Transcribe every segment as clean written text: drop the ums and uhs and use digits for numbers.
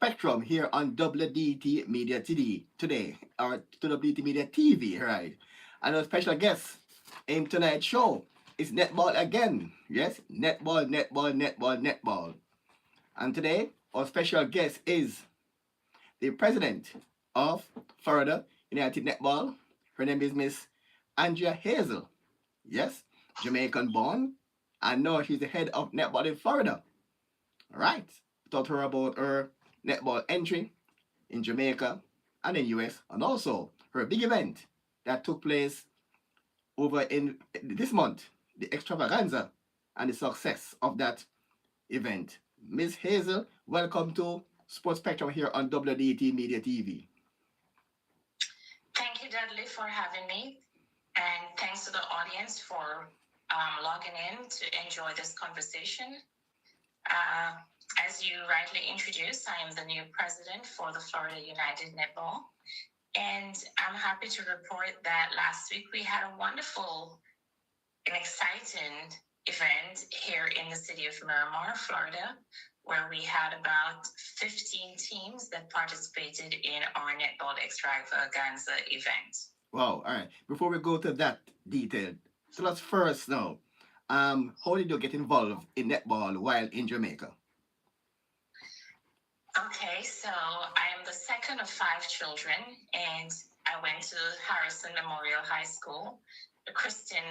Spectrum here on WDT Media today, or WDT Media TV, right? And our special guest in tonight's show is netball again. Yes, netball. And today, our special guest is the president of Florida United Netball. Her name is Miss Andrea Hazel. Yes, Jamaican born, and now she's the head of netball in Florida. All right. Taught her about her netball entry in Jamaica and in US, and also her big event that took place over in this month, the extravaganza, and the success of that event. Miss Hazel, welcome to Sports Spectrum here on WDT Media TV. Thank you, Dudley, for having me. And thanks to the audience for logging in to enjoy this conversation. Uh, as you rightly introduced, I am the new president for the Florida United Netball. And I'm happy to report that last week we had a wonderful and exciting event here in the city of Miramar, Florida, where we had about 15 teams that participated in our Netball Extravaganza event. Wow, all right. Before we go to that detail, tell us first now, how did you get involved in netball while in Jamaica? Okay, so I am the second of 5 children, and I went to Harrison Memorial High School, a Christian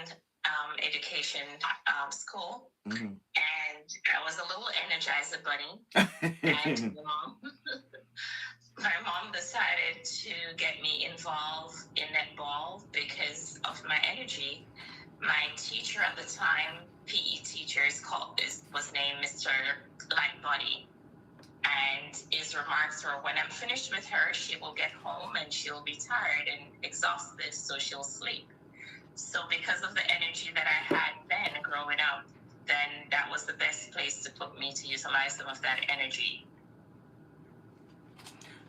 education school, and I was a little Energizer bunny. And my mom decided to get me involved in netball because of my energy. My teacher at the time, PE teacher, was named Mr. Lightbody. And his remarks were, when I'm finished with her, she will get home and she'll be tired and exhausted, so she'll sleep. So because of the energy that I had then growing up, then that was the best place to put me to utilize some of that energy.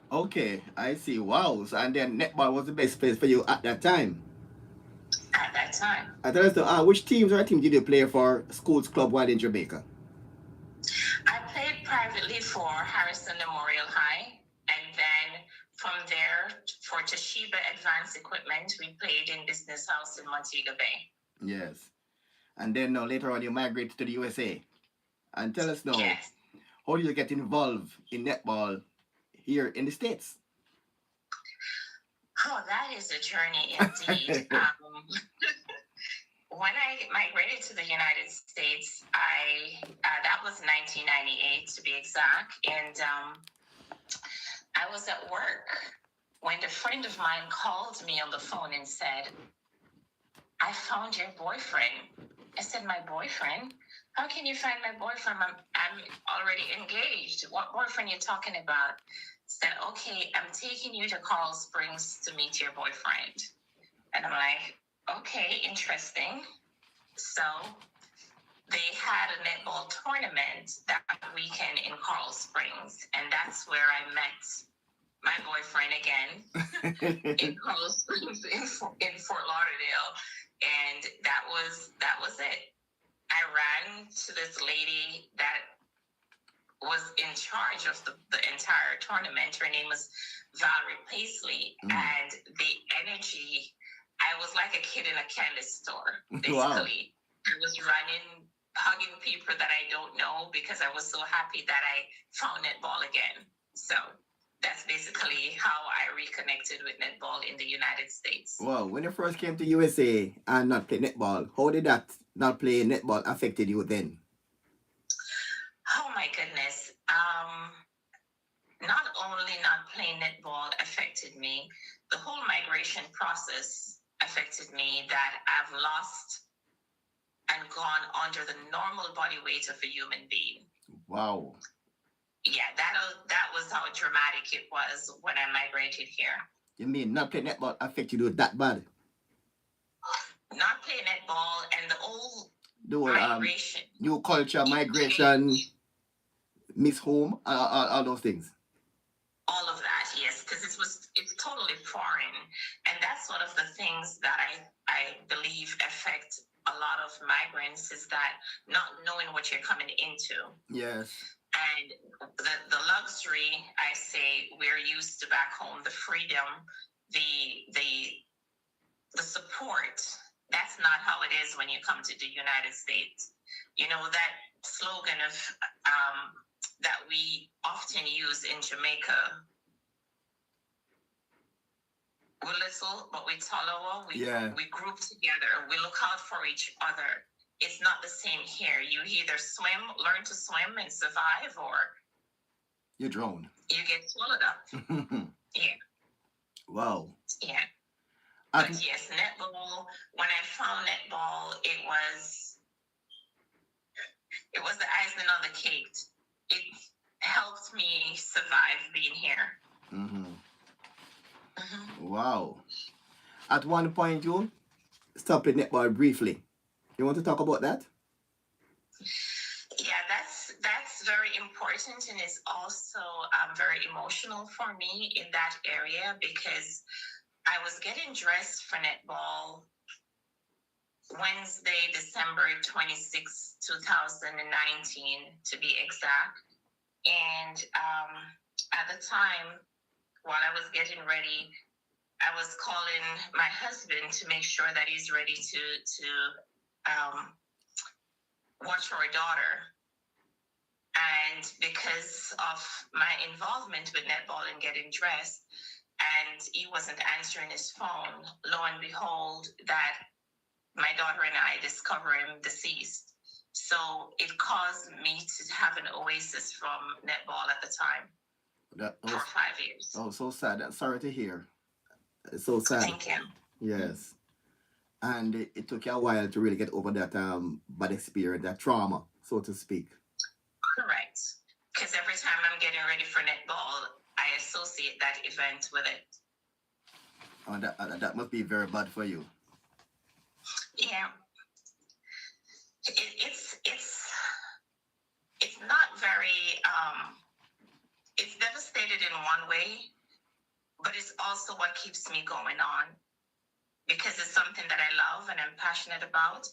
Okay, I see. Wow. So, and then netball was the best place for you at that time. At that time. I tell us which teams or team did you play for schools club while in Jamaica? I played privately for Harrison Memorial High, and then from there for Toshiba Advanced Equipment, we played in Business House in Montego Bay. Yes. And then later on you migrated to the USA. And tell us now, Yes. how did you get involved in netball here in the States? Oh, that is a journey indeed. When I migrated to the United States, that was 1998 to be exact, and I was at work when a friend of mine called me on the phone and said, I found your boyfriend. I said, my boyfriend? How can you find my boyfriend? I'm already engaged. What boyfriend are you talking about? Said, okay, I'm taking you to Coral Springs to meet your boyfriend. And I'm like, okay, interesting. So they had a netball tournament that weekend in Coral Springs, and that's where I met my boyfriend again in Coral Springs in Fort Lauderdale, and that was it. I ran to this lady that was in charge of the entire tournament. Her name was Valerie Paisley, and the energy, I was like a kid in a candy store, basically. Wow. I was running, hugging people that I don't know because I was so happy that I found netball again. So that's basically how I reconnected with netball in the United States. Well, when you first came to USA and not play netball, how did that not play netball affected you then? Oh my goodness. Not only not playing netball affected me, the whole migration process affected me, that I've lost and gone under the normal body weight of a human being. Wow. Yeah, that was how dramatic it was when I migrated here. You mean not playing netball affected you that bad? Not playing netball and the whole migration. New culture, migration, miss home, all those things. All of that, yes, because it's totally foreign, and that's one of the things that I believe affect a lot of migrants, is that not knowing what you're coming into. Yes. And the luxury, I say, we're used to back home, the freedom, the support. That's not how it is when you come to the United States. You know, that slogan of that we often use in Jamaica, we're little, but we tolerable. We group together. We look out for each other. It's not the same here. You either learn to swim and survive, or you drown. You get swallowed up. Yeah. Wow. Yeah. But yes, netball. When I found netball, it was the icing on the cake. It helped me survive being here. Wow. At one point, you stopped playing netball briefly. You want to talk about that? Yeah, that's very important, and it's also very emotional for me in that area, because I was getting dressed for netball Wednesday, December 26, 2019, to be exact. And at the time, while I was getting ready, I was calling my husband to make sure that he's ready to watch our daughter. And because of my involvement with netball and getting dressed, and he wasn't answering his phone, lo and behold, that my daughter and I discover him deceased. So it caused me to have an oasis from netball at the time for 5 years. Oh, so sad. Sorry to hear. It's so sad. Thank you. Yes. And it took you a while to really get over that bad experience, that trauma, so to speak. Correct. Because every time I'm getting ready for netball, I associate that event with it. Oh, that must be very bad for you. Yeah. It's not very it's devastated in one way, but it's also what keeps me going on, because it's something that I love and I'm passionate about,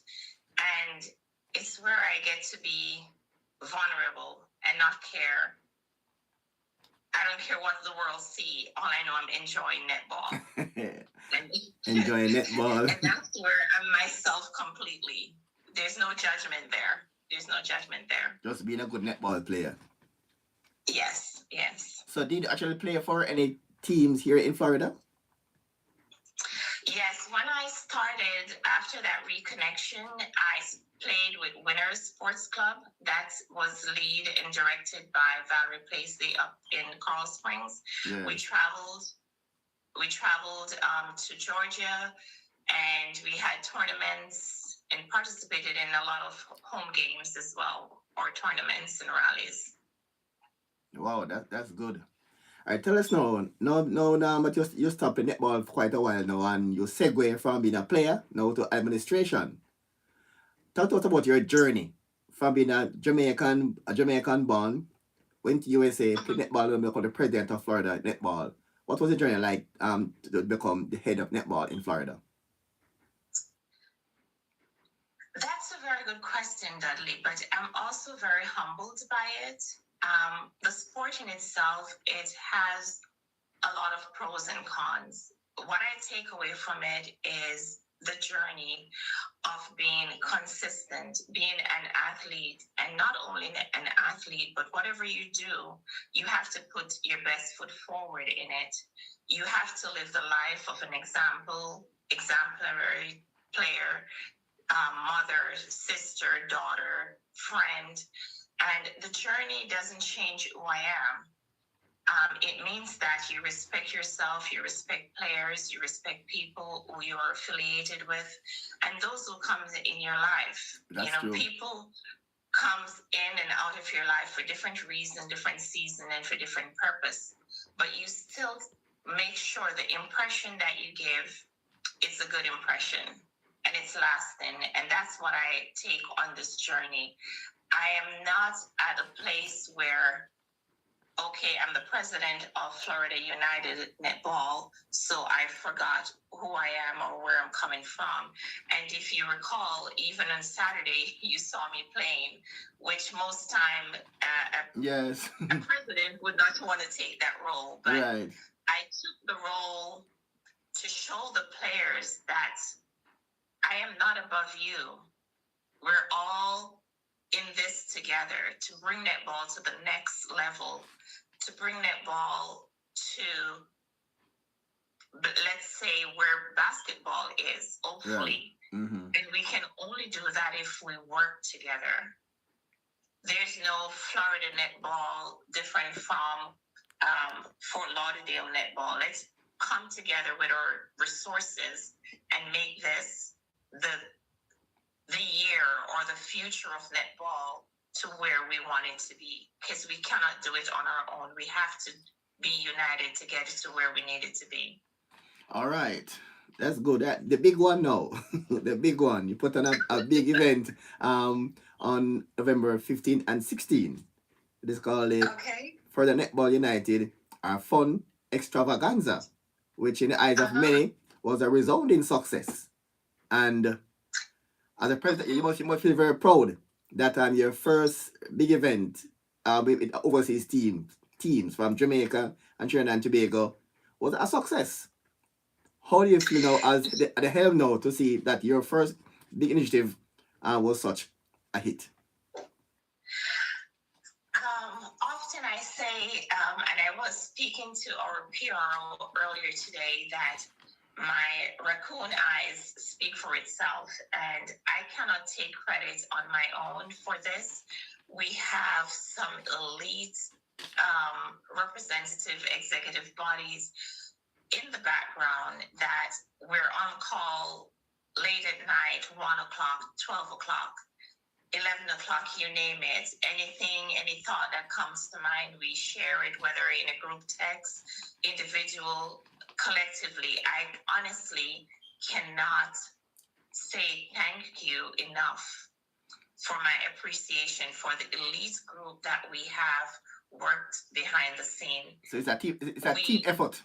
and it's where I get to be vulnerable and not care. I don't care what the world see. All I know, I'm enjoying netball. Enjoying netball. And that's where I'm myself completely. There's no judgment there. Just being a good netball player. Yes. So did you actually play for any teams here in Florida? Yes, when I started, after that reconnection, I played with Winners Sports Club. That was lead and directed by Valerie Placey up in Coral Springs. Yeah. We traveled to Georgia, and we had tournaments and participated in a lot of home games as well, or tournaments and rallies. Wow, that's good. All right, tell us now, but you stopped playing netball for quite a while now, and you segue from being a player now to administration. Talk to us about your journey from being a Jamaican born, went to USA, played netball, and become the president of Florida Netball. What was the journey like to become the head of netball in Florida? That's a very good question, Dudley, but I'm also very humbled by it. The sport in itself, it has a lot of pros and cons. What I take away from it is the journey of being consistent, being an athlete, and not only an athlete, but whatever you do, you have to put your best foot forward in it. You have to live the life of an exemplary player, mother, sister, daughter, friend, and the journey doesn't change who I am. It means that you respect yourself, you respect players, you respect people who you're affiliated with, and those who come in your life. That's true. People comes in and out of your life for different reasons, different seasons, and for different purpose. But you still make sure the impression that you give is a good impression, and it's lasting. And that's what I take on this journey. I am not at a place where okay, I'm the president of Florida United Netball, so I forgot who I am or where I'm coming from. And if you recall, even on Saturday, you saw me playing, which most time yes, a president would not want to take that role. But right. I took the role to show the players that I am not above you. We're all in this together to bring netball to the next level, to bring netball to, let's say, where basketball is, hopefully. Right. Mm-hmm. And we can only do that if we work together. There's no Florida netball different from Fort Lauderdale netball. Let's come together with our resources and make this the year or the future of netball to where we want it to be, because we cannot do it on our own. We have to be united to get it to where we need it to be. All right. That's good. That the big one now. The big one. You put on a big event on November 15th and 16th. It is called it for the Netball United FUN Extravaganza, which in the eyes of many was a resounding success. And as a president, you must feel very proud that your first big event with overseas teams from Jamaica and Trinidad and Tobago was a success. How do you feel now as the helm now to see that your first big initiative was such a hit? Often I say, and I was speaking to our PRO earlier today, that my raccoon eyes speak for itself, and I cannot take credit on my own for this. We have some elite representative executive bodies in the background that we're on call late at night, 1 o'clock, 12 o'clock, 11 o'clock, you name it. Anything, any thought that comes to mind, we share it, whether in a group text, individual, collectively. I honestly cannot say thank you enough for my appreciation for the elite group that we have worked behind the scene. So it's a team effort.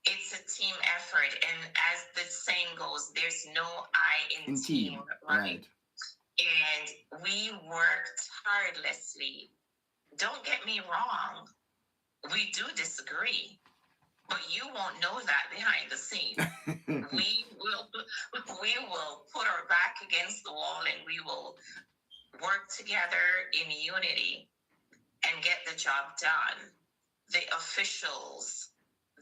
It's a team effort, and as the saying goes, there's no I in team, right? And we worked tirelessly. Don't get me wrong, we do disagree, but you won't know that behind the scene. we will put our back against the wall and we will work together in unity and get the job done. The officials,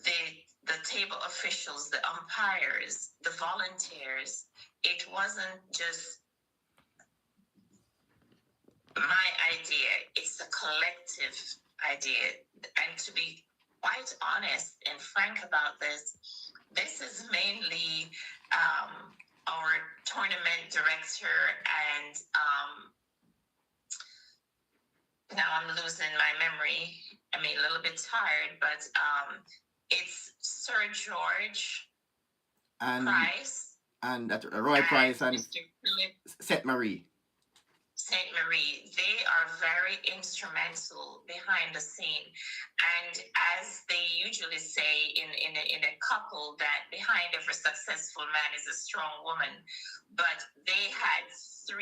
the table officials, the umpires, the volunteers, it wasn't just my idea, it's a collective idea. And to be quite honest and frank about this is mainly our tournament director and now I'm losing my memory. I mean, a little bit tired, but it's Sir George Price. And Roy Price and Mr. Philip St. Marie. St. Marie, they are very instrumental behind the scene. And as they usually say in a couple, that behind every successful man is a strong woman. But they had four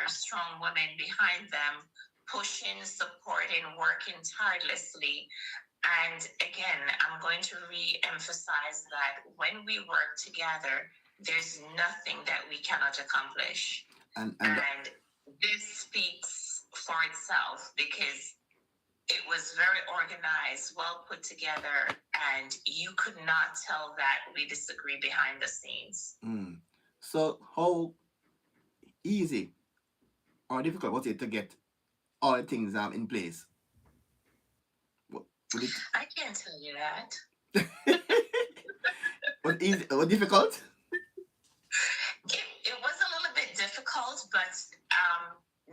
strong women behind them, pushing, supporting, working tirelessly. And again, I'm going to re-emphasize that when we work together, there's nothing that we cannot accomplish. And this speaks for itself because it was very organized, well put together, and you could not tell that we disagree behind the scenes. So how easy or difficult was it to get all things in place? I can't tell you that. Was easy or difficult? It was a little bit difficult, but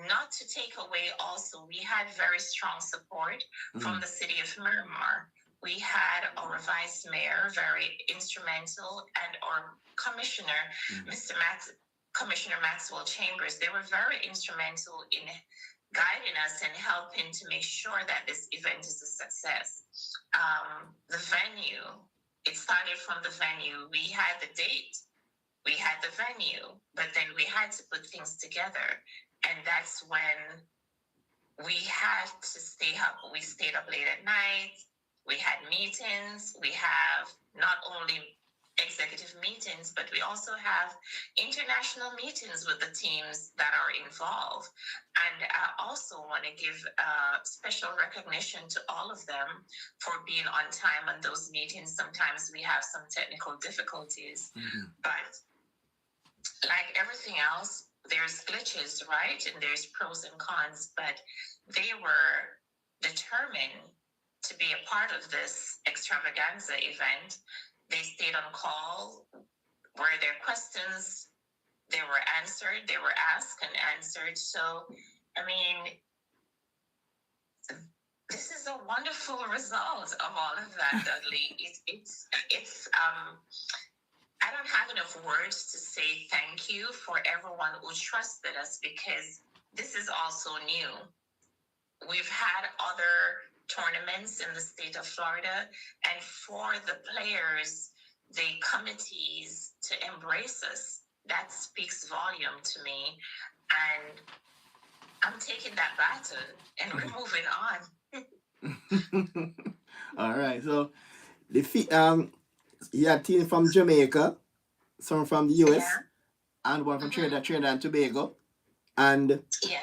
not to take away also, we had very strong support from the city of Miramar. We had our vice mayor, very instrumental, and our commissioner, Commissioner Maxwell Chambers. They were very instrumental in guiding us and helping to make sure that this event is a success. The venue, it started from the venue. We had the date, we had the venue, but then we had to put things together. And that's when we had to stay up. We stayed up late at night. We had meetings. We have not only executive meetings, but we also have international meetings with the teams that are involved. And I also want to give special recognition to all of them for being on time on those meetings. Sometimes we have some technical difficulties, but like everything else, there's glitches, right? And there's pros and cons, but they were determined to be a part of this extravaganza event. They stayed on call. Were there questions? They were answered. They were asked and answered. So, I mean, this is a wonderful result of all of that, Dudley. It's I don't have enough words to say thank you for everyone who trusted us, because this is also new. We've had other tournaments in the state of Florida, and for the players, the committees to embrace us, that speaks volume to me. And I'm taking that baton and we're moving on. All right. So you had team from Jamaica, some from the US, and one from Trinidad and Tobago. And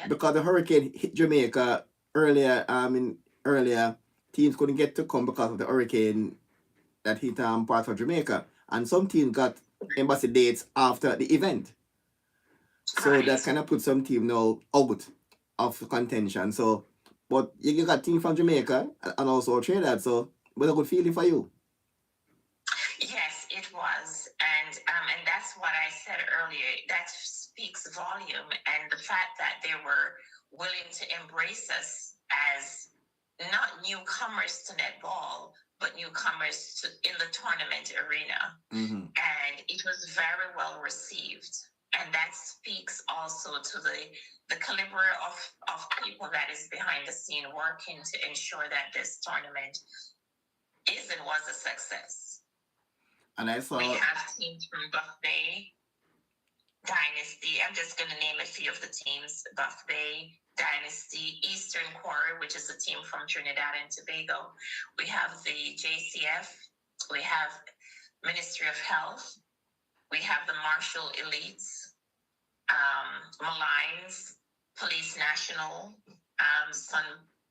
because the hurricane hit Jamaica earlier, teams couldn't get to come because of the hurricane that hit parts of Jamaica, and some teams got embassy dates after the event. So that kind of put some team now out of contention. So, but you got team from Jamaica and also Trinidad, so it was a good feeling for you. Yes, it was, and that's what I said earlier. That speaks volume, and the fact that they were willing to embrace us as not newcomers to netball, but newcomers in the tournament arena. And it was very well received. And that speaks also to the caliber of people that is behind the scene working to ensure that this tournament is and was a success. And I saw... We have teams from Buff Bay, Dynasty. I'm just going to name a few of the teams. Buff Bay, Dynasty, Eastern Quarter, which is a team from Trinidad and Tobago. We have the JCF. We have Ministry of Health. We have the Marshall Elites, Malines, Police National,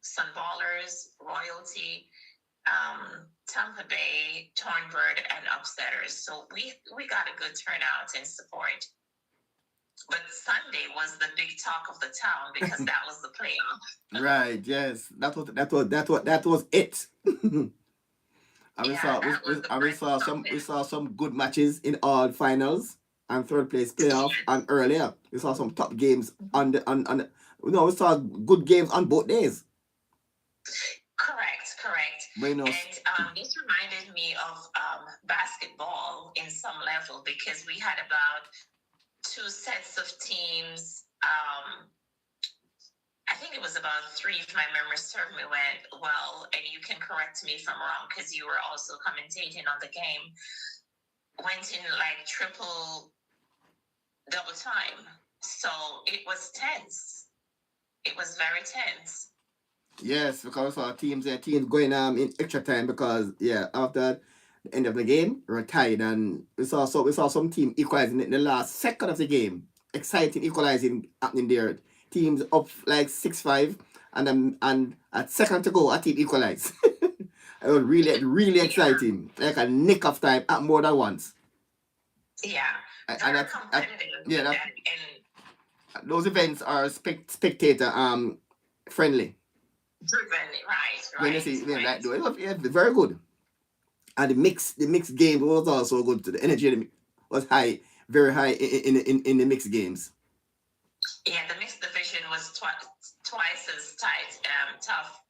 Sunballers, Royalty, Tampa Bay, Tornbird, and Upsetters. So we got a good turnout and support. But Sunday was the big talk of the town because that was the playoff. Right. Yes. That was it. We saw some good matches in all finals and third place playoff, and earlier we saw some top games we saw good games on both days. Correct. And this reminded me of basketball in some level, because we had about 2 sets of teams. I think it was about 3, if my memory serves me well, and you can correct me if I'm wrong, because you were also commentating on the game. Went in like triple double time. So it was tense. It was very tense. Yes, because our teams going in extra time, because after the end of the game we were tied, and we saw some team equalizing in the last second of the game. Exciting equalizing happening there. Teams up like 6-5, and at second to go, a team equalized. It was really exciting. Like a nick of time at more than once. Yeah, very competitive. And those events are spectator friendly. Driven, right. When you see like it was very good. And the mixed game was also good. The energy was high, very high in the mixed games. Yeah, the mixed division was twice as tough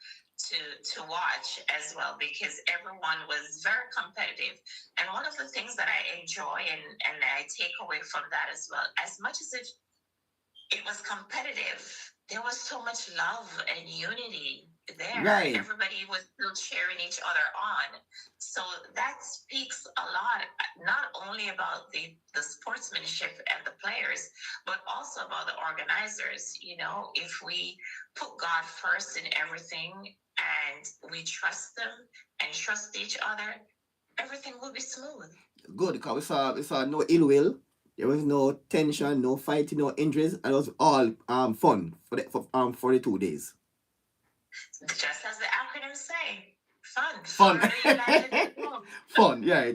to watch as well, because everyone was very competitive. And one of the things that I enjoy and I take away from that as well, as much as it was competitive, there was so much love and unity there. Right. Everybody was still cheering each other on. So that speaks a lot, not only about the sportsmanship and the players, but also about the organizers. You know, if we put God first in everything and we trust them and trust each other, everything will be smooth. Good, because we saw no ill will. There was no tension, no fighting, no injuries, and it was all fun for the 2 days. Just as the acronyms say, fun. Fun. Florida United Netball. Fun, yeah.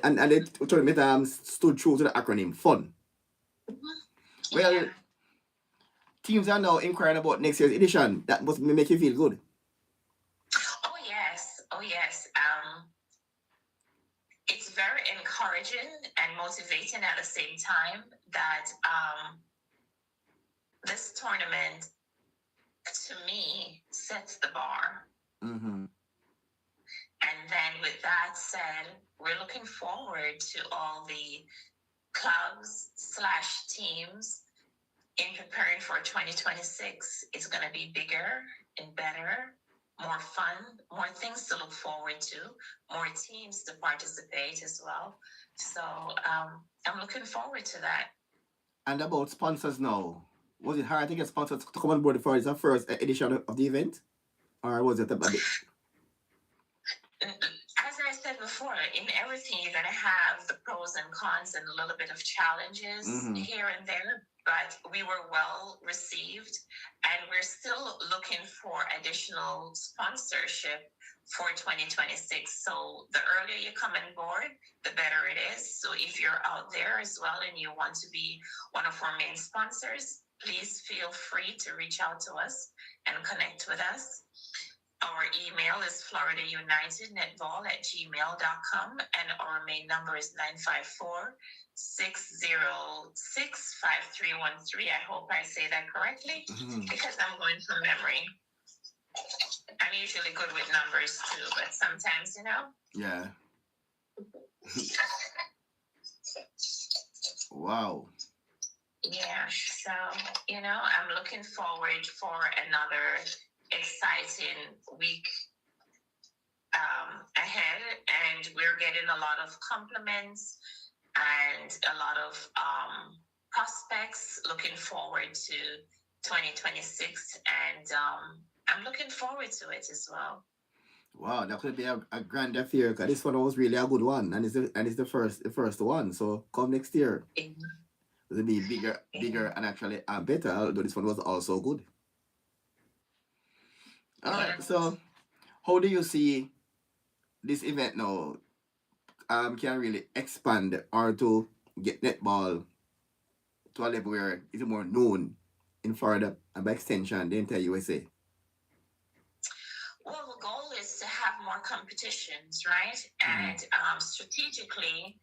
And the tournament stood true to the acronym fun. Well, Yeah. teams are now inquiring about next year's edition. That must make you feel good. Oh yes. Oh yes. It's very encouraging and motivating at the same time that this tournament, to me, sets the bar. Mm-hmm. And then with that said, we're looking forward to all the clubs / teams in preparing for 2026. It's going to be bigger and better, more fun, more things to look forward to, more teams to participate as well. So I'm looking forward to that. And about sponsors now. Was it hard to get sponsors to come on board for the first edition of the event? Or was it a bit? As I said before, in everything you're going to have the pros and cons and a little bit of challenges here and there, but we were well received and we're still looking for additional sponsorship for 2026. So the earlier you come on board, the better it is. So if you're out there as well and you want to be one of our main sponsors, please feel free to reach out to us and connect with us. Our email is floridaunitednetball@gmail.com and our main number is 954-606-5313. I hope I say that correctly because I'm going from memory. I'm usually good with numbers too, but sometimes, you know. Yeah. Wow. Yeah, so, you know, I'm looking forward for another exciting week ahead, and we're getting a lot of compliments and a lot of prospects looking forward to 2026, and I'm looking forward to it as well. Wow, that could be a grand affair because this one was really a good one, and it's the first one. So come next year, it'll be bigger, and actually better. Although this one was also good. All right. So, how do you see this event now? Can really expand or to get netball to a level where it's more known in Florida and by extension the entire USA. Well, the goal is to have more competitions, right? And strategically,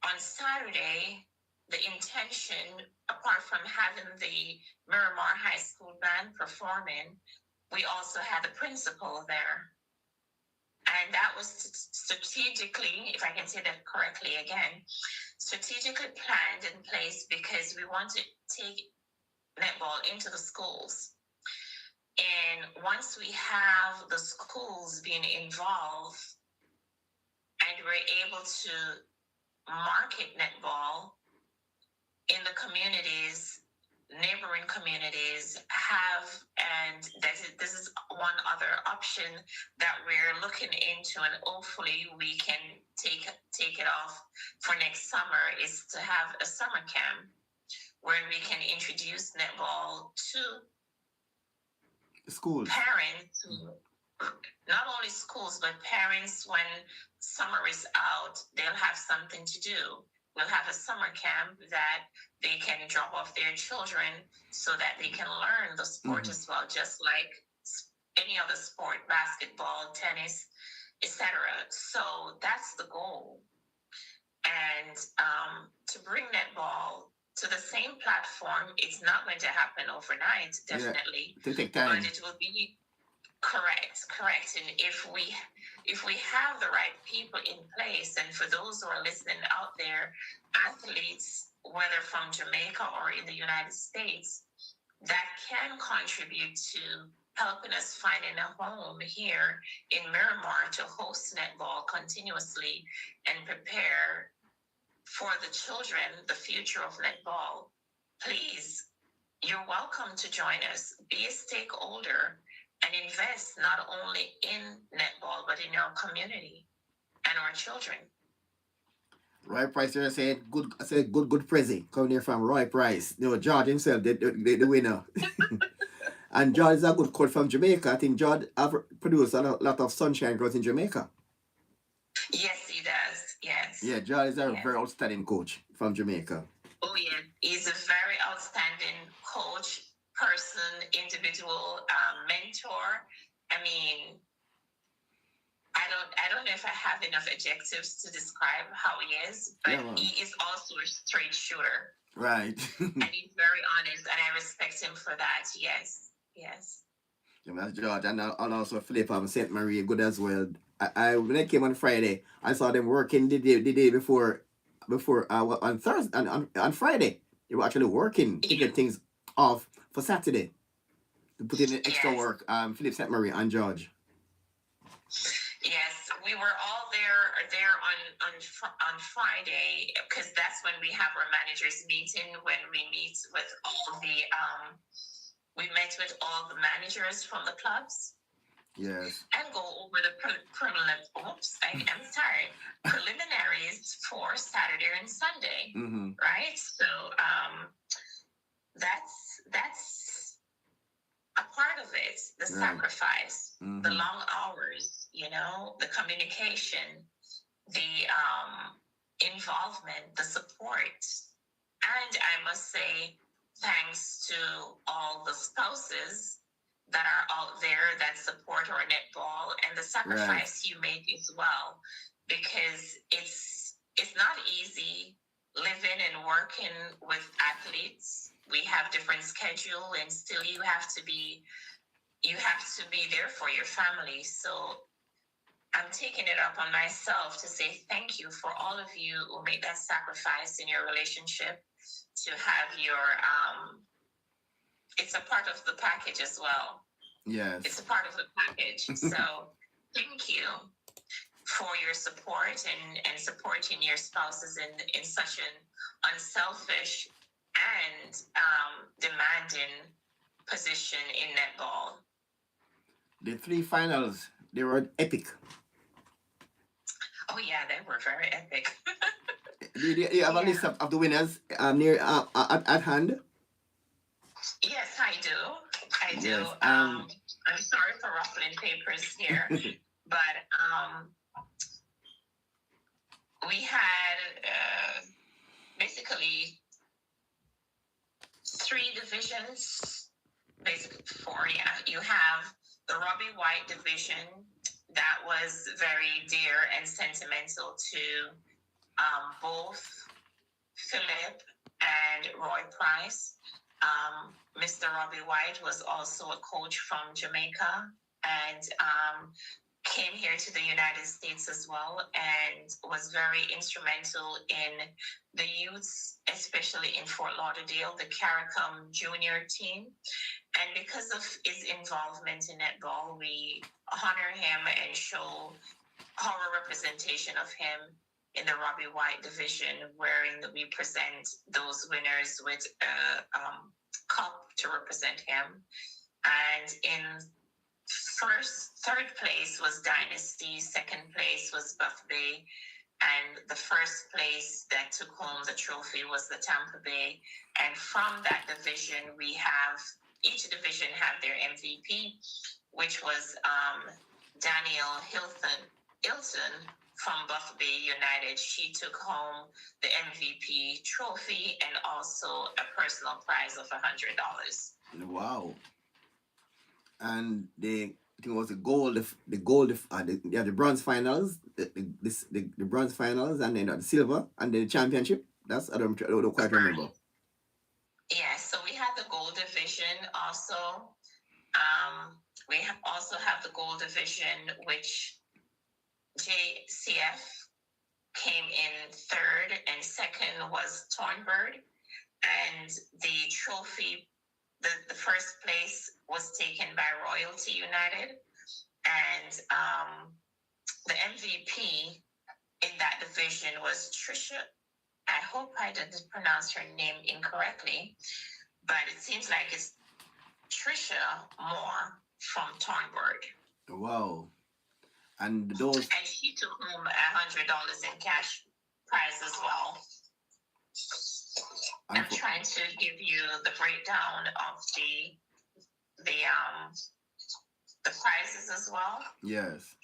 on Saturday, the intention, apart from having the Miramar High School band performing, we also had the principal there. And that was strategically, if I can say that correctly again, strategically planned in place because we want to take netball into the schools. And once we have the schools being involved and we're able to market netball in the communities, neighboring communities have, and this is one other option that we're looking into, and hopefully we can take it off for next summer, is to have a summer camp where we can introduce netball to schools, parents, not only schools but parents. When summer is out, they'll have something to do. We'll have a summer camp that they can drop off their children so that they can learn the sport as well, just like any other sport, basketball, tennis, etc. So that's the goal. And to bring netball to the same platform, it's not going to happen overnight, definitely. Yeah, take time. But it will be correct. And if we have the right people in place, and for those who are listening out there, athletes whether from Jamaica or in the United States, that can contribute to helping us finding a home here in Miramar to host netball continuously and prepare for the children the future of netball, please, you're welcome to join us. Be a stakeholder and invest not only in netball, but in our community and our children. Roy Price here said good. I said good Prezi coming here from Roy Price. You know, George himself, the winner. And George is a good coach from Jamaica. I think George have produced a lot of Sunshine Girls in Jamaica. Yes, he does. Yes. Yeah, George is a very outstanding coach from Jamaica. Oh yeah, he's a very outstanding coach, person, individual, mentor. I mean, I don't know if I have enough adjectives to describe how he is, but he is also a straight shooter. Right. And he's very honest, and I respect him for that. Yes. Yes. Yeah, that's George, and also Philip St. Marie, good as well. I when I came on Friday, I saw them working the day before on Thursday on Friday. They were actually working to get things off for Saturday to put in extra work. Philip St. Marie and George. Yes, we were all there on Friday because that's when we have our managers meeting, when we meet with all the we met with all the managers from the clubs. Yes. And go over the preliminaries for Saturday and Sunday. Mm-hmm. Right? So that's a part of it. The sacrifice, the long hours, the communication, the involvement, the support. And I must say, thanks to all the spouses that are out there that support our netball and the sacrifice you make as well, because it's not easy living and working with athletes. We have different schedule, and still you have to be there for your family. So I'm taking it up on myself to say thank you for all of you who make that sacrifice in your relationship to have your it's a part of the package as well. Yes. It's a part of the package. So thank you for your support and supporting your spouses in such an unselfish and demanding position in netball. The 3 finals, they were epic. Oh yeah, they were very epic. Do you have a list of the winners near at hand? Yes, I do. Yes, I'm sorry for ruffling papers here, but we had basically 3 divisions, basically 4. Yeah, you have the Robbie White division that was very dear and sentimental to both Philip and Roy Price. Mr. Robbie White was also a coach from Jamaica and came here to the United States as well and was very instrumental in the youths, especially in Fort Lauderdale, the CARICOM junior team. And because of his involvement in netball, we honor him and show our representation of him in the Robbie White division, wherein we present those winners with a cup to represent him. And in third place was Dynasty, second place was Buff Bay, and the first place that took home the trophy was the Tampa Bay. And from that division, we have, each division had their MVP, which was Danielle Hilton from Buff Bay United. She took home the MVP trophy and also a personal prize of $100. Wow. And I think it was the bronze finals, the bronze finals, and then the silver, and then the championship. That's I don't quite remember. Yeah, so we had the gold division also. We also have the gold division, which JCF came in third, and second was Thornbird. And the trophy, the first place was taken by Royalty United. And the MVP in that division was Trisha. I hope I didn't pronounce her name incorrectly, but it seems like it's Trisha Moore from Thornbird. Wow. And those. And she took home $100 in cash prize as well. I'm trying to give you the breakdown of the prizes as well. Yes.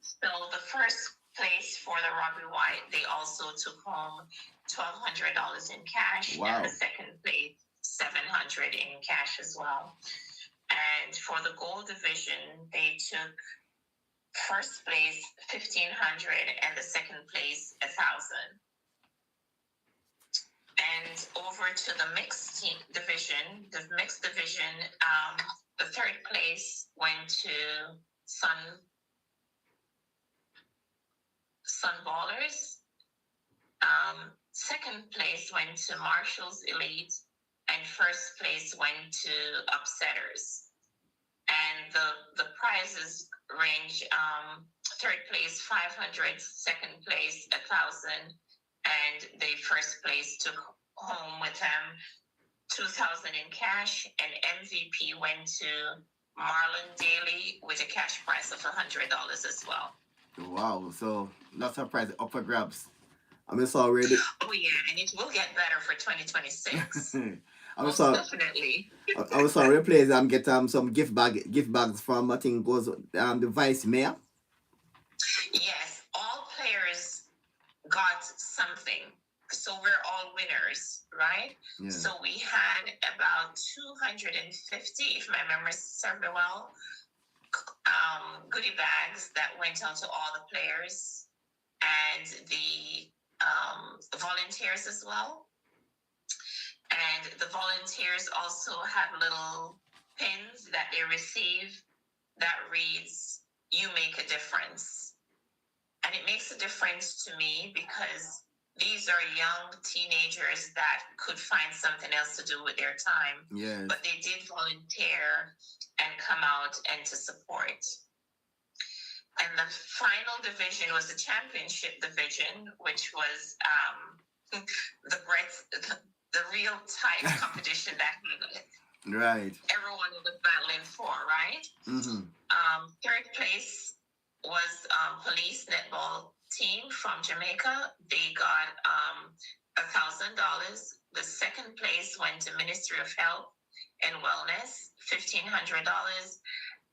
So the first place for the Robbie White, they also took home $1,200 in cash. Wow. And the second place, $700 in cash as well. And for the gold division, they took first place $1,500 and the second place $1,000. And over to the mixed division, the third place went to Sun Ballers. Second place went to Marshall's Elite, and first place went to Upsetters. And the prizes range: third place $500, second place $1,000, and the first place took home with them $2,000 in cash, and MVP went to Marlon Daly with a cash prize of $100 as well. Wow, so lots of prize up for grabs. I'm so already. Oh yeah, and it will get better for 2026. Definitely. I was sorry, please get some gift bags from, I think was the vice mayor. Yes, all players got something. So we're all winners, right? Yeah. So we had about 250, if my memory serves me well, goodie bags that went out to all the players and the volunteers as well. And the volunteers also have little pins that they receive that reads, "You make a difference." And it makes a difference to me because these are young teenagers that could find something else to do with their time. Yes. But they did volunteer and come out and to support. And the final division was the championship division, which was the real tight competition that right. everyone was battling for, right? Mm-hmm. Third place was Police Netball Team from Jamaica. They got $1,000. The second place went to Ministry of Health and Wellness, $1,500.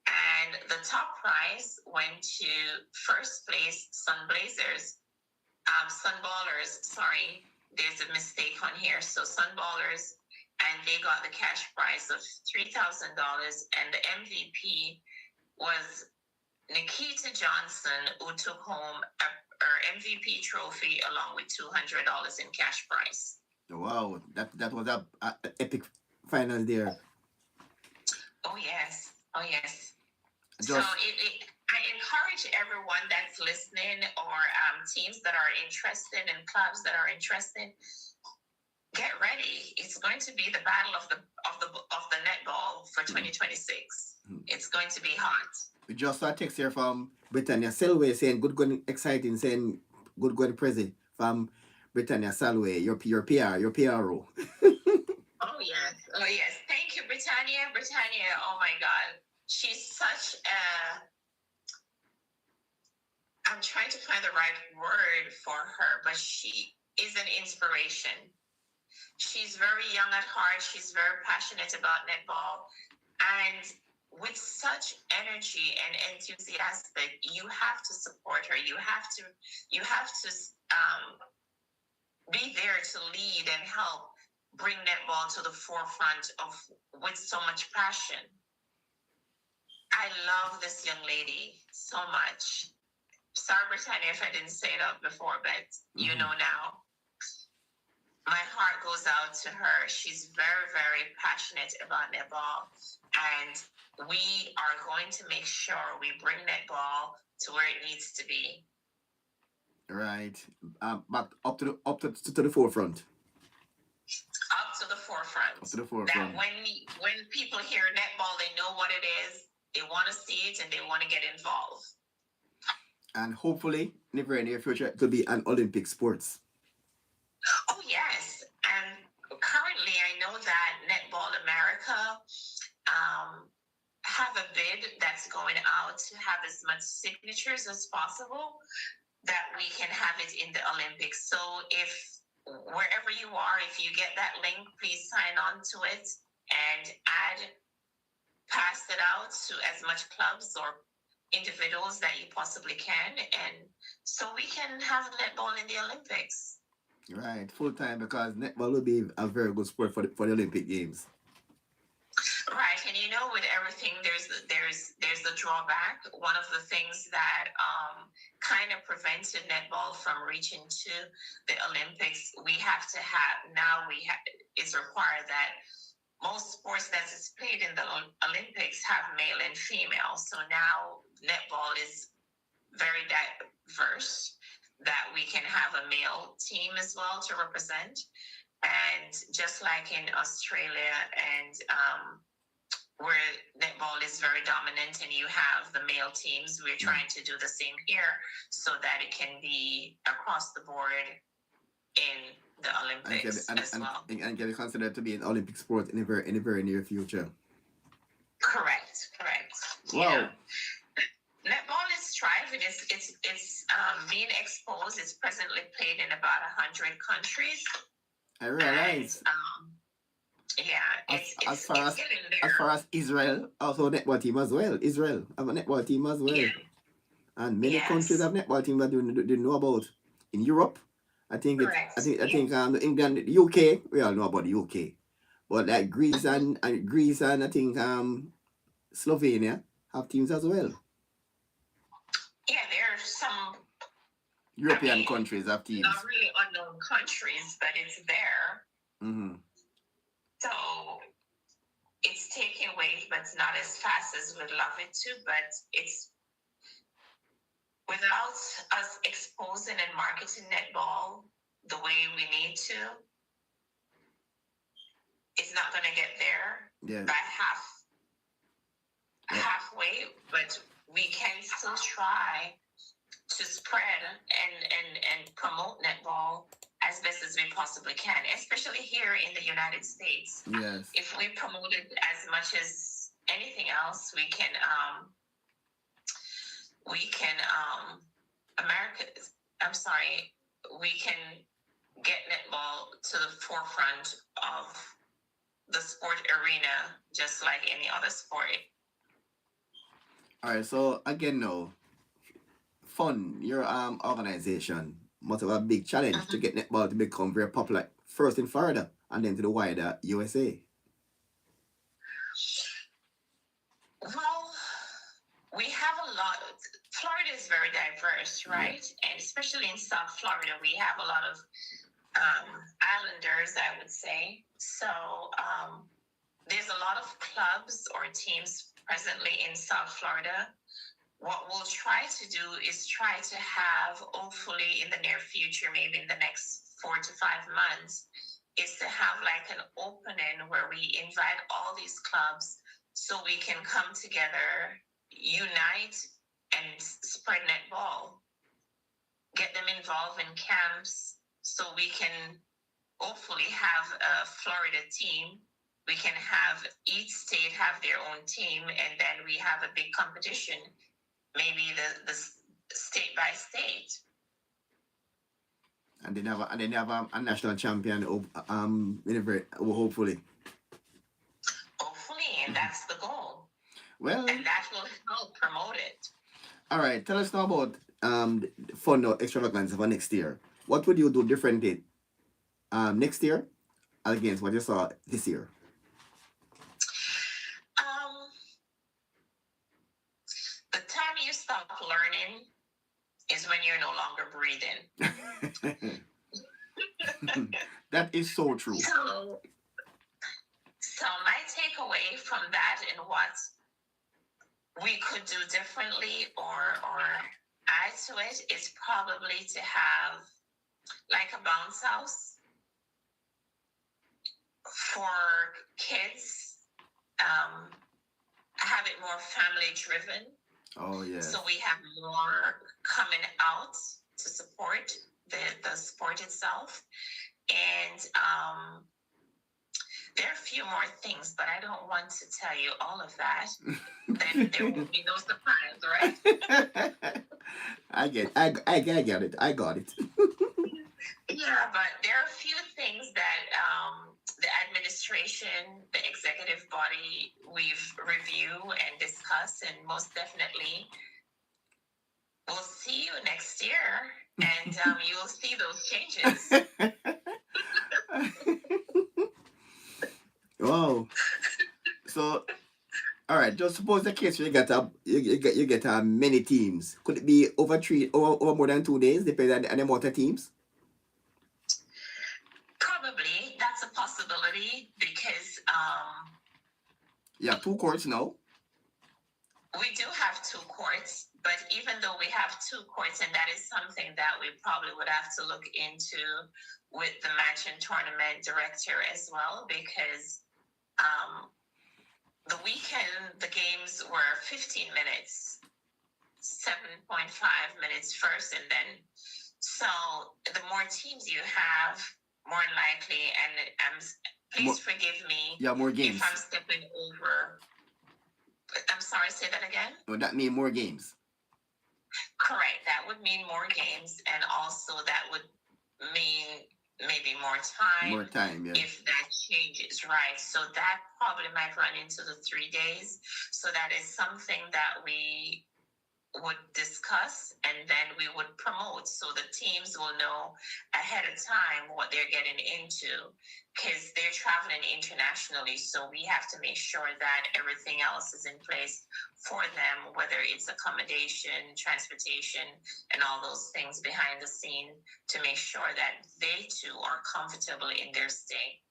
And the top prize went to first place Sunballers. Sorry, there's a mistake on here. So Sunballers, and they got the cash prize of $3,000. And the MVP was Nikita Johnson, who took home her MVP trophy along with $200 in cash prize. Wow, that was a epic final there. Oh yes. So I encourage everyone that's listening, or teams that are interested and clubs that are interested, get ready. It's going to be the battle of the netball for 2026. It's going to be hot. We just saw a text here from Britannia Selway saying good going, exciting, saying good going present from Britannia Selway, your PRO. Oh yes. Thank you, Britannia. Oh my God, she's such a. I'm trying to find the right word for her, but she is an inspiration. She's very young at heart. She's very passionate about netball, and with such energy and enthusiasm, you have to support her. You have to be there to lead and help bring netball to the forefront with so much passion. I love this young lady so much. Sorry, Britannia, if I didn't say it out before, but you know now. My heart goes out to her. She's very, very passionate about netball, and we are going to make sure we bring netball to where it needs to be. Right. Back up to the forefront. Up to the forefront. Up to the That forefront. when people hear netball, they know what it is. They want to see it and they want to get involved. And hopefully, in the very near future, it will be an Olympic sports. Oh yes, and currently I know that Netball America have a bid that's going out to have as much signatures as possible that we can have it in the Olympics. So if wherever you are, if you get that link, please sign on to it and pass it out to as much clubs or individuals that you possibly can, and so we can have netball in the Olympics. Right, full time, because netball will be a very good sport for the Olympic Games. Right, and you know, with everything, there's the drawback. One of the things that kind of prevented netball from reaching to the Olympics, we have to have now. It's required that most sports that is played in the Olympics have male and female. So now netball is very diverse. That we can have a male team as well to represent, and just like in Australia and where netball is very dominant and you have the male teams, we're trying to do the same here so that it can be across the board in the Olympics as well. And can be considered to be an Olympic sport in the very near future. Correct. Wow. Yeah. Netball is thriving. It's being exposed. It's presently played in about 100 countries. I realize. And, yeah, as far as Israel, also a netball team as well. Israel have a netball team as well. Yeah. And many countries have netball teams that they know about. In Europe, I think England, the UK, we all know about the UK. But like Greece and I think Slovenia have teams as well. Yeah, there are some European countries have teams. Not really unknown countries, but it's there. Mm-hmm. So it's taking weight, but it's not as fast as we'd love it to. But it's without us exposing and marketing netball the way we need to, it's not going to get there by halfway. But we can still try to spread and promote netball as best as we possibly can, especially here in the United States. Yes. If we promote it as much as anything else, we can get netball to the forefront of the sport arena, just like any other sport. All right. So again, now, FUN, your organization must have a big challenge to get netball to become very popular, first in Florida and then to the wider USA. Well, we have a lot. Florida is very diverse, right? Yeah. And especially in South Florida, we have a lot of islanders, I would say. So there's a lot of clubs or teams presently in South Florida. What we'll try to do is try to have, hopefully in the near future, maybe in the next 4 to 5 months, is to have like an opening where we invite all these clubs so we can come together, unite, and spread netball. Get them involved in camps so we can hopefully have a Florida team. We can have each state have their own team, and then we have a big competition. Maybe the state by state. And they have a national champion hopefully. Hopefully, and that's the goal. Well, and that will help promote it. All right, tell us now about FUN Extravaganza for next year. What would you do differently next year against what you saw this year? The time you stop learning is when you're no longer breathing. That is so true. So my takeaway from that and what we could do differently or add to it is probably to have like a bounce house for kids. Have it more family driven. Oh yeah. So we have more coming out to support the sport itself. And there are a few more things, but I don't want to tell you all of that. Then there will be no surprise, right? I get it. I got it. Yeah, but there are a few things that the administration, the executive body, we've reviewed and discussed, and most definitely we'll see you next year, and you'll see those changes. Wow. So, all right. Just suppose the case you get many teams. Could it be over more than 2 days, depending on the amount of teams? Probably that's a possibility because you have 2 courts now. We do have 2 courts, but even though we have 2 courts, and that is something that we probably would have to look into with the match and tournament director as well, because the weekend, the games were 15 minutes, 7.5 minutes first, and then, so the more teams you have, more likely, and please forgive me more games. if I'm stepping over. I'm sorry, say that again? Would that mean more games? Correct. That would mean more games, and also that would mean maybe more time. More time, yeah. If that changes, right? So that probably might run into the 3 days. So that is something that we would discuss, and then we would promote, so the teams will know ahead of time what they're getting into, because they're traveling internationally. So we have to make sure that everything else is in place for them, whether it's accommodation, transportation, and all those things behind the scene, to make sure that they too are comfortable in their stay.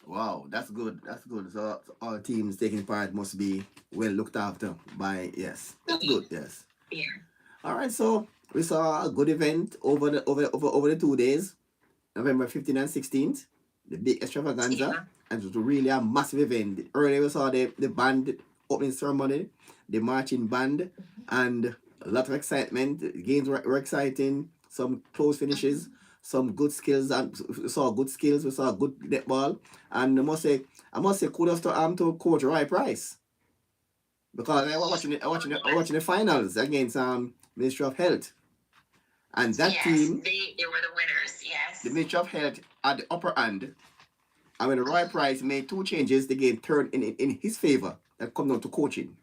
Wow, that's good. That's good. So all teams taking part must be well looked after by, yes. That's good, yes. Yeah. All right, so we saw a good event over the 2 days, November 15th and 16th, the big extravaganza, Yeah. and it was really a massive event. Earlier we saw the band opening ceremony, the marching band, and a lot of excitement. The games were exciting, some close finishes, some good skills, and we saw good skills. We saw good netball, and I must say kudos to Coach Roy Price. Because I was watching the finals against Ministry of Health, and that team, they were the winners. Yes, the Ministry of Health at the upper hand, and when Roy Price made 2 changes, the game turned in his favor. That comes down to coaching.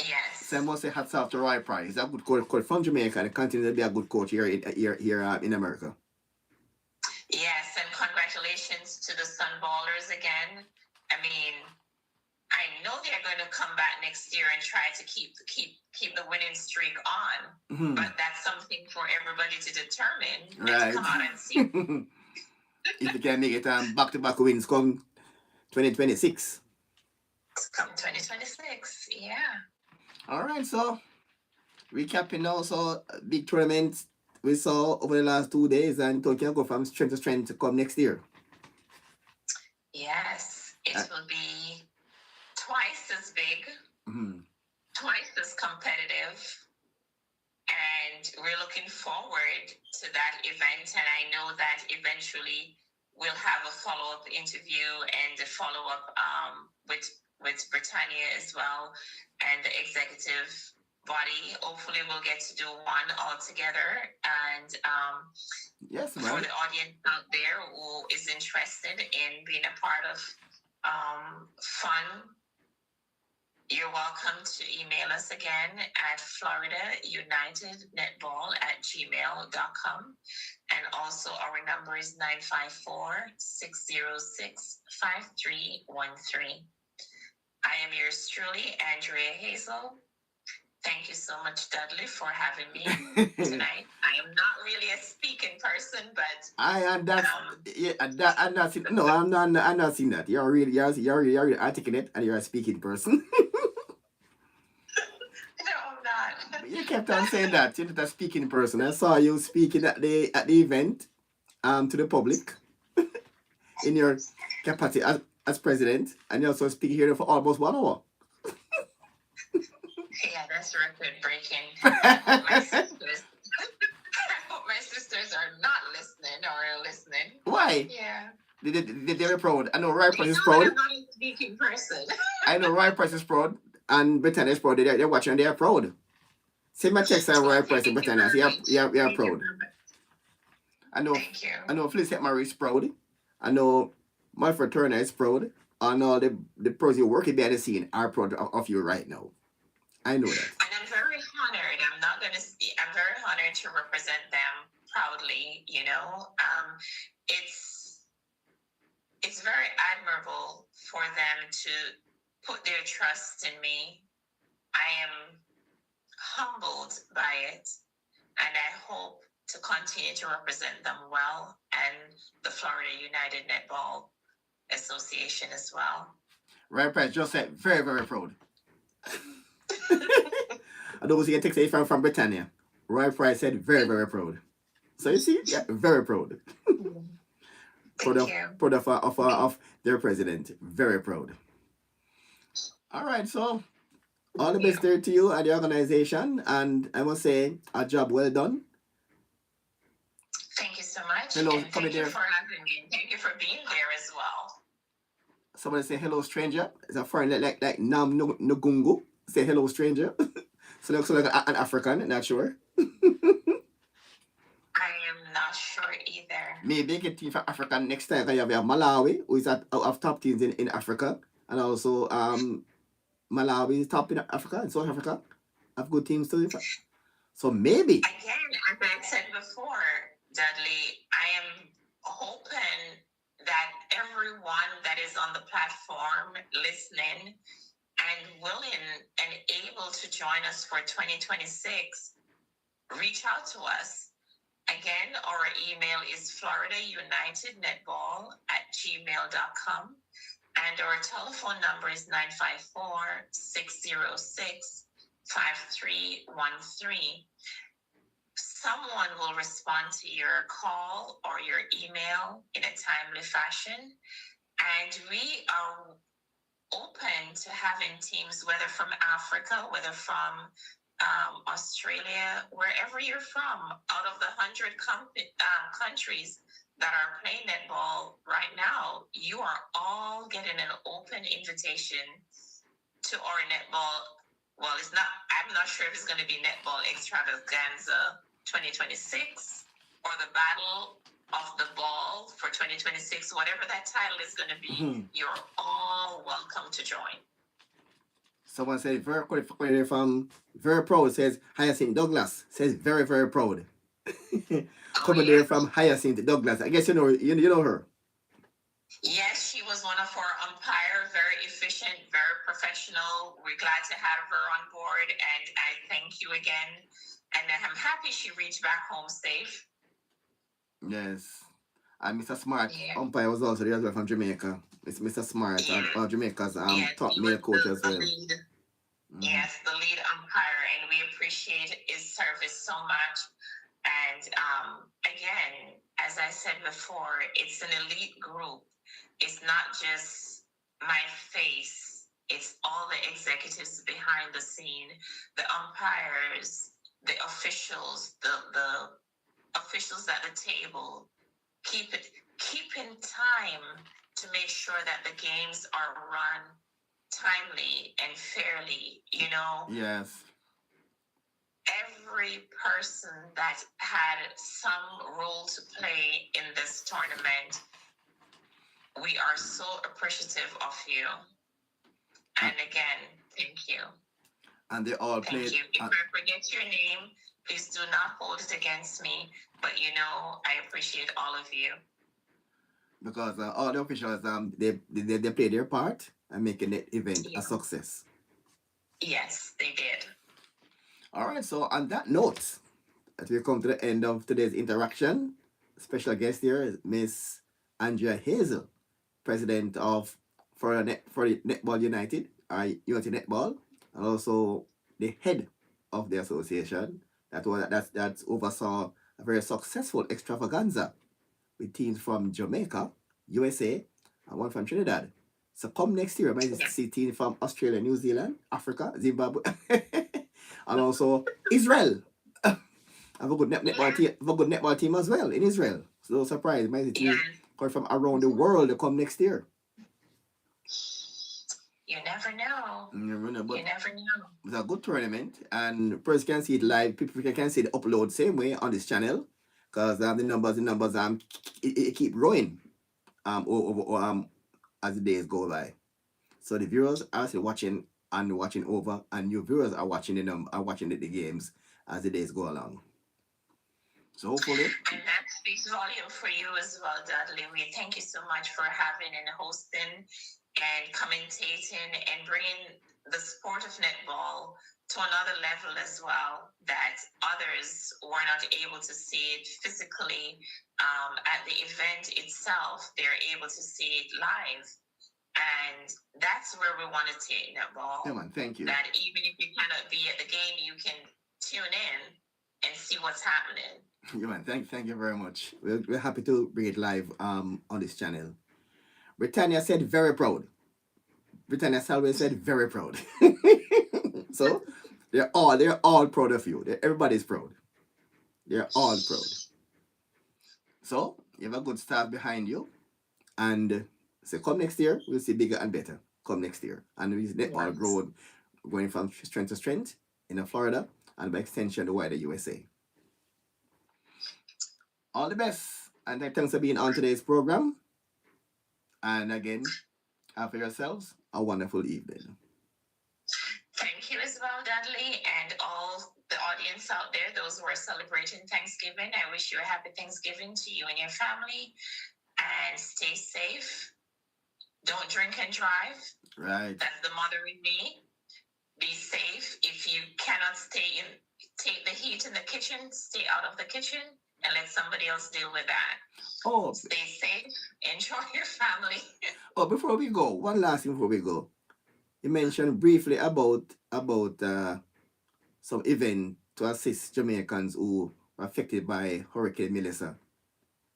Yes. So I must say hats off to Roy Price. He's a good coach from Jamaica, and continues to be a good coach here in America. Yes, and congratulations to the Sunballers again. I mean, I know they're going to come back next year and try to keep the winning streak on, but that's something for everybody to determine. Let's come out and see. If you can make it back-to-back wins come 2026. Come 2026, yeah. All right, so recapping now, so big tournaments we saw over the last 2 days, and it can go from strength to strength to come next year. Yes, it will be twice as big, twice as competitive, and we're looking forward to that event. And I know that eventually we'll have a follow-up interview and a follow-up with Britannia as well, and the executive body. Hopefully we'll get to do one all together. And yes, for the audience out there who is interested in being a part of FUN, you're welcome to email us again at floridaunitednetball@gmail.com. And also our number is 954-606-5313. I am yours truly, Andrea Hazel. Thank you so much, Dudley, for having me tonight. I am not really a speaking person, but I'm not seeing that. You're really articulate, and you're a speaking person. No, I'm not. You kept on saying that. You're not a speaking person. I saw you speaking at the event to the public in your capacity as president, and you also speak here for almost 1 hour. Yeah, that's record breaking. I hope my sisters, I hope my sisters are not listening or are listening. Why? Yeah. They're proud. I know Roy Price is They know proud. that I'm not a speaking person. I know Roy Price is proud, and Britannia is proud. They're watching and they are proud. Send my text to Roy Price in Britannia. You're proud. I know. Thank you. I know Felicette Murray is proud. I know Manfred Turner is proud. I know the pros you're working behind the scene are proud of you right now. I know that. And I'm very honored. I'm very honored to represent them proudly. You know, it's very admirable for them to put their trust in me. I am humbled by it, and I hope to continue to represent them well and the Florida United Netball Association as well. Right, Price just said very, very proud. I don't see a text from Britannia. Roy Price said very, very proud. So you see, yeah, very proud. Proud of their president. Very proud. All right, so all the best there to you and the organization, and I must say a job well done. Thank you so much. Hello, and thank you for having me. Thank you for being there as well. Somebody say hello, stranger. It's a foreign like Nam Nugungu. Say hello, stranger. So looks like an African, not sure. I am not sure either. Maybe get team for African next time. You have Malawi, who is at top teams in Africa, and also Malawi is top in Africa and South Africa. Have good teams too. So maybe. Again, as I said before, Dudley, I am hoping that everyone that is on the platform listening and willing and able to join us for 2026, reach out to us. Again, our email is floridaunitednetball@gmail.com, and our telephone number is 954-606-5313. Someone will respond to your call or your email in a timely fashion, and we are open to having teams, whether from Africa, whether from Australia, wherever you're from, out of the 100 countries that are playing netball right now, you are all getting an open invitation to our netball. Well, I'm not sure if it's going to be Netball Extravaganza 2026 or the Battle of the Ball for 2026, whatever that title is going to be, you're all welcome to join. Someone said very from very proud says Hyacinth Douglas says very, very proud. Coming there from Hyacinth Douglas. I guess you know her. Yes, she was one of our umpires, very efficient, very professional. We're glad to have her on board, and I thank you again. And I'm happy she reached back home safe. Yes. And Mr. Smart, umpire, was also there as well from Jamaica. It's Mr. Smart, one of Jamaica's top male coach as well. Yes, the lead umpire, and we appreciate his service so much. And again, as I said before, it's an elite group. It's not just my face. It's all the executives behind the scene, the umpires, the officials, the officials at the table, keeping time to make sure that the games are run timely and fairly, Yes. Every person that had some role to play in this tournament, we are so appreciative of you. And again, thank you. And they all played. Thank you. If I forget your name, please do not hold it against me. But I appreciate all of you. Because all the officials, they played their part and making the event a success. Yes, they did. All right. So on that note, as we come to the end of today's interaction, special guest here is Miss Andrea Hazel, president of for Netball United, United Netball, and also the head of the association that oversaw a very successful extravaganza with teams from Jamaica, USA, and one from Trinidad. So come next year, I might see teams from Australia, New Zealand, Africa, Zimbabwe, and also Israel. Have a good netball team. Have a good netball team as well in Israel. So no surprise, might see teams coming from around the world to come next year. You never know. You never know, but you never know. It's a good tournament, and person can see it live. People can see the upload same way on this channel, because the numbers it keep growing as the days go by. So the viewers are still watching over, and new viewers are watching the games as the days go along. So hopefully. And that speaks volume for you as well, Dudley. We thank you so much for having and hosting and commentating and bringing the sport of netball to another level as well, that others were not able to see it physically at the event itself. They're able to see it live. And that's where we want to take netball. Yeah, man, thank you. That even if you cannot be at the game, you can tune in and see what's happening. Yeah, man, thank you very much. We're happy to bring it live on this channel. Britannia said very proud. Britannia Salway said very proud. So they're all proud of you. Everybody's proud. They're all proud. So you have a good staff behind you, and so come next year we'll see bigger and better. Come next year, and we netball grow, going from strength to strength in Florida, and by extension the wider USA. All the best, and thanks for being on today's program. And again, have yourselves a wonderful evening. Thank you as well, Dudley, and all the audience out there, those who are celebrating Thanksgiving. I wish you a happy Thanksgiving to you and your family, and stay safe. Don't drink and drive. Right. That's the mother in me. Be safe. If you cannot take the heat in the kitchen, stay out of the kitchen and let somebody else deal with that. Oh, stay safe. Enjoy your family. Oh, before we go, one last thing before we go. You mentioned briefly about some event to assist Jamaicans who were affected by Hurricane Melissa.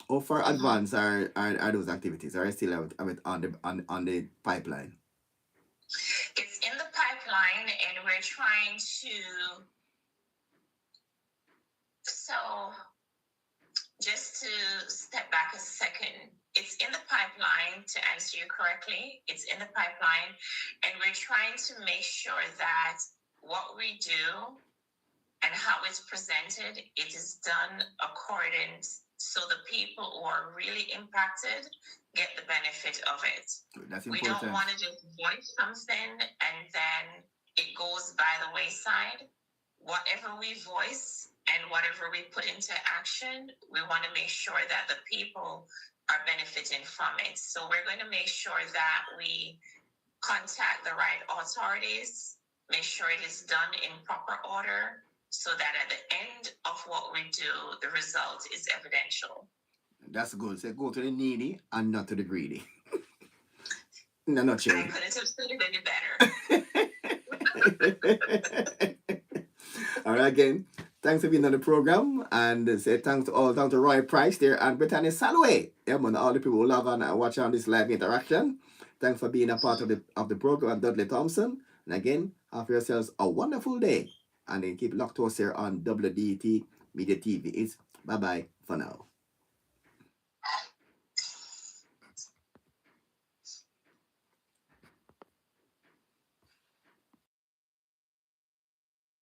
How far advanced are those activities? Are they still on the pipeline? It's in the pipeline, and we're trying to. So, just to step back a second, it's in the pipeline, to answer you correctly. It's in the pipeline, and we're trying to make sure that what we do and how it's presented, it is done according so the people who are really impacted get the benefit of it. That's important. We don't want to just voice something and then it goes by the wayside. Whatever we voice and whatever we put into action, we want to make sure that the people are benefiting from it. So we're going to make sure that we contact the right authorities, make sure it is done in proper order, so that at the end of what we do, the result is evidential. That's good. So go to the needy and not to the greedy. In a nutshell. I couldn't have said it any better. All right, again, thanks for being on the program, and say thanks to Roy Price there and Britannia Salway. Yeah, man, all the people who love and watch on this live interaction. Thanks for being a part of the program, and Dudley Thompson. And again, have yourselves a wonderful day. And then keep locked to us here on WDT Media TV. It's bye-bye for now.